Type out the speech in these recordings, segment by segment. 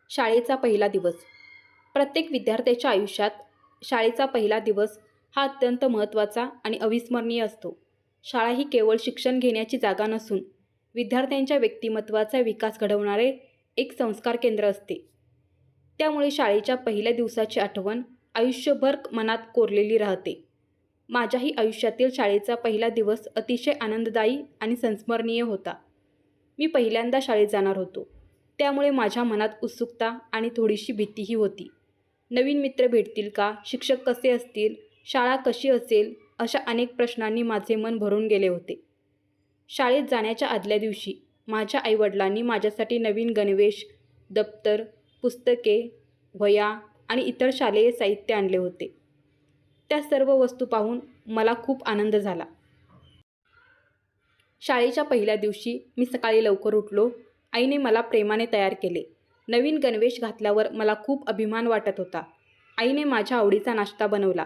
शाळेचा पहिला दिवस. प्रत्येक विद्यार्थ्याच्या आयुष्यात शाळेचा पहिला दिवस हा अत्यंत महत्त्वाचा आणि अविस्मरणीय असतो. शाळा ही केवळ शिक्षण घेण्याची जागा नसून विद्यार्थ्यांच्या व्यक्तिमत्त्वाचा विकास घडवणारे एक संस्कार केंद्र असते. त्यामुळे शाळेच्या पहिल्या दिवसाची आठवण आयुष्यभर मनात कोरलेली राहते. माझ्याही आयुष्यातील शाळेचा पहिला दिवस अतिशय आनंददायी आणि संस्मरणीय होता. मी पहिल्यांदा शाळेत जाणार होतो. त्यामुळे माझ्या मनात उत्सुकता आणि थोडीशी भीतीही होती. नवीन मित्र भेटतील का? शिक्षक कसे असतील? शाळा कशी असेल? अशा अनेक प्रश्नांनी माझे मन भरून गेले होते. शाळेत जाण्याच्या आदल्या दिवशी माझ्या आईवडिलांनी माझ्यासाठी नवीन गणवेश, दप्तर, पुस्तके, वह्या आणि इतर शालेय साहित्य आणले होते. त्या सर्व वस्तू पाहून मला खूप आनंद झाला. शाळेच्या पहिल्या दिवशी मी सकाळी लवकर उठलो. आईने मला प्रेमाने तयार केले. नवीन गणवेश घातल्यावर मला खूप अभिमान वाटत होता. आईने माझ्या आवडीचा नाश्ता बनवला.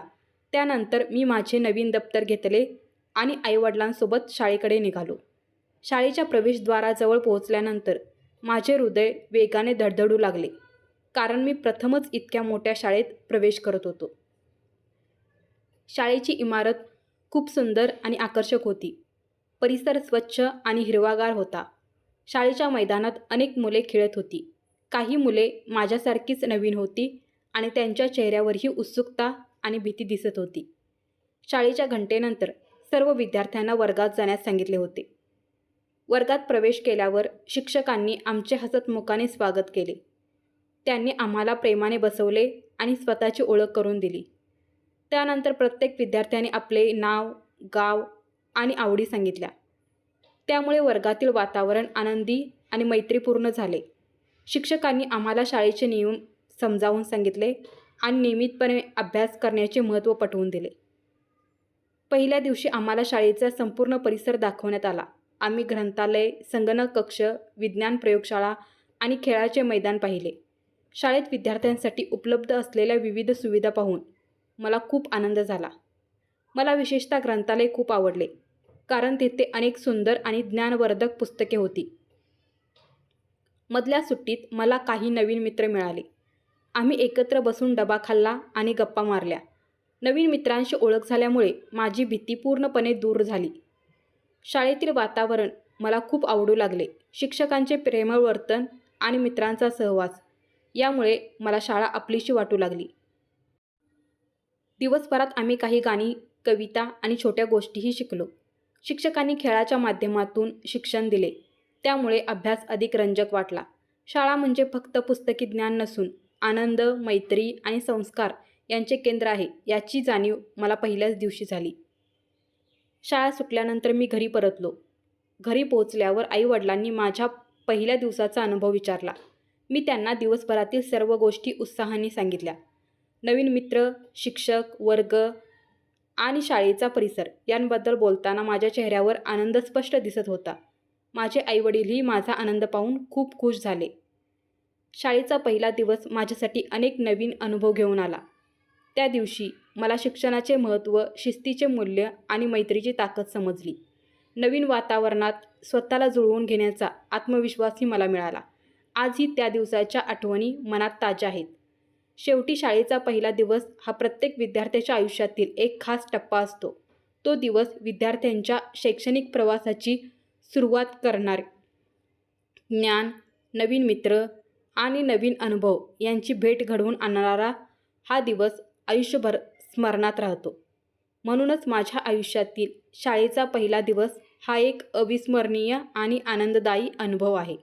त्यानंतर मी माझे नवीन दप्तर घेतले आणि आईवडिलांसोबत शाळेकडे निघालो. शाळेच्या प्रवेशद्वाराजवळ पोहोचल्यानंतर माझे हृदय वेगाने धडधडू लागले, कारण मी प्रथमच इतक्या मोठ्या शाळेत प्रवेश करत होतो. शाळेची इमारत खूप सुंदर आणि आकर्षक होती. परिसर स्वच्छ आणि हिरवागार होता. शाळेच्या मैदानात अनेक मुले खेळत होती. काही मुले माझ्यासारखीच नवीन होती आणि त्यांच्या चेहऱ्यावरही उत्सुकता आणि भीती दिसत होती. शाळेच्या घंटेनंतर सर्व विद्यार्थ्यांना वर्गात जाण्यास सांगितले होते. वर्गात प्रवेश केल्यावर शिक्षकांनी आमचे हसतमुखाने स्वागत केले. त्यांनी आम्हाला प्रेमाने बसवले आणि स्वतःची ओळख करून दिली. त्यानंतर प्रत्येक विद्यार्थ्याने आपले नाव, गाव आणि आवडी सांगितल्या. त्यामुळे वर्गातील वातावरण आनंदी आणि मैत्रीपूर्ण झाले. शिक्षकांनी आम्हाला शाळेचे नियम समजावून सांगितले आणि नियमितपणे अभ्यास करण्याचे महत्त्व पटवून दिले. पहिल्या दिवशी आम्हाला शाळेचा संपूर्ण परिसर दाखवण्यात आला. आम्ही ग्रंथालय, संगणक कक्ष, विज्ञान प्रयोगशाळा आणि खेळाचे मैदान पाहिले. शाळेत विद्यार्थ्यांसाठी उपलब्ध असलेल्या विविध सुविधा पाहून मला खूप आनंद झाला. मला विशेषतः ग्रंथालय खूप आवडले, कारण तेथे अनेक सुंदर आणि ज्ञानवर्धक पुस्तके होती. मधल्या सुट्टीत मला काही नवीन मित्र मिळाले. आम्ही एकत्र बसून डबा खाल्ला आणि गप्पा मारल्या. नवीन मित्रांशी ओळख झाल्यामुळे माझी भीती पूर्णपणे दूर झाली. शाळेतील वातावरण मला खूप आवडू लागले. शिक्षकांचे प्रेमळ वर्तन आणि मित्रांचा सहवास यामुळे मला शाळा आपलीशी वाटू लागली. दिवसभरात आम्ही काही गाणी, कविता आणि छोट्या गोष्टीही शिकलो. शिक्षकांनी खेळाच्या माध्यमातून शिक्षण दिले. त्यामुळे अभ्यास अधिक रंजक वाटला. शाळा म्हणजे फक्त पुस्तकी ज्ञान नसून आनंद, मैत्री आणि संस्कार यांचे केंद्र आहे, याची जाणीव मला पहिल्याच दिवशी झाली. शाळा सुटल्यानंतर मी घरी परतलो. घरी पोहोचल्यावर आईवडिलांनी माझ्या पहिल्या दिवसाचा अनुभव विचारला. मी त्यांना दिवसभरातील सर्व गोष्टी उत्साहाने सांगितल्या. नवीन मित्र, शिक्षक, वर्ग आणि शाळेचा परिसर यांबद्दल बोलताना माझ्या चेहऱ्यावर आनंद स्पष्ट दिसत होता. माझे आईवडीलही माझा आनंद पाहून खूप खुश झाले. शाळेचा पहिला दिवस माझ्यासाठी अनेक नवीन अनुभव घेऊन आला. त्या दिवशी मला शिक्षणाचे महत्त्व, शिस्तीचे मूल्य आणि मैत्रीची ताकद समजली. नवीन वातावरणात स्वतःला जुळवून घेण्याचा आत्मविश्वासही मला मिळाला. आजही त्या दिवसाच्या आठवणी मनात ताज्या आहेत. शेवटी शाळेचा पहिला दिवस हा प्रत्येक विद्यार्थ्याच्या आयुष्यातील एक खास टप्पा असतो. तो दिवस विद्यार्थ्यांच्या शैक्षणिक प्रवासाची सुरुवात करणार. ज्ञान, नवीन मित्र आणि नवीन अनुभव यांची भेट घडवून आणणारा हा दिवस आयुष्यभर स्मरणात राहतो. म्हणूनच माझ्या आयुष्यातील शाळेचा पहिला दिवस हा एक अविस्मरणीय आणि आनंददायी अनुभव आहे.